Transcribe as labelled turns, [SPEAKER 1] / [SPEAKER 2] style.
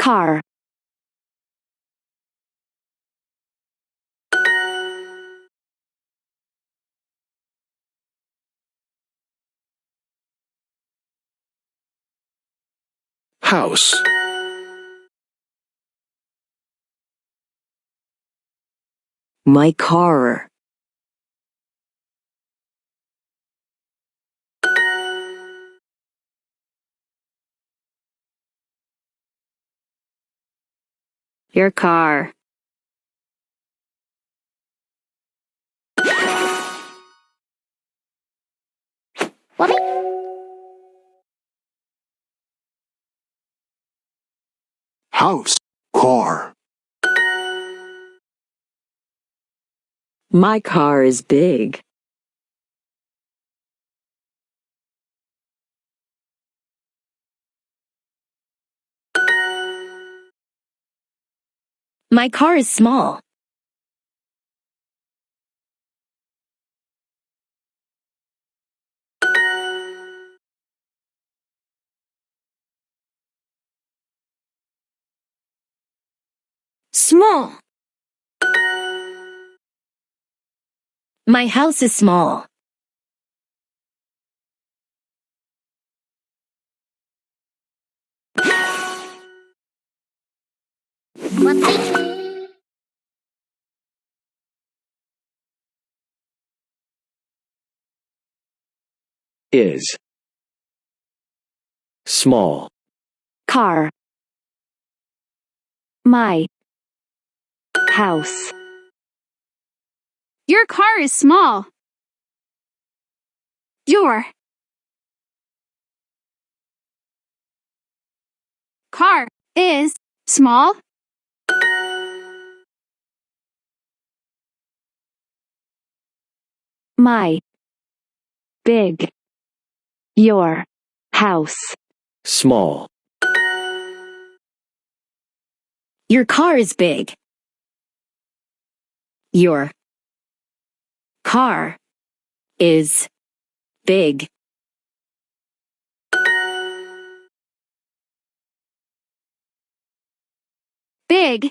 [SPEAKER 1] car,
[SPEAKER 2] house,
[SPEAKER 1] my car, your car,
[SPEAKER 2] house, car,
[SPEAKER 1] my car is big. My car is small. Small. My house is small.
[SPEAKER 2] is, small,
[SPEAKER 1] Car, my house.
[SPEAKER 3] Your car is small. Your car is small.
[SPEAKER 1] My big. Your house.
[SPEAKER 2] small,
[SPEAKER 1] Your car is big. Your car is big.
[SPEAKER 3] Big.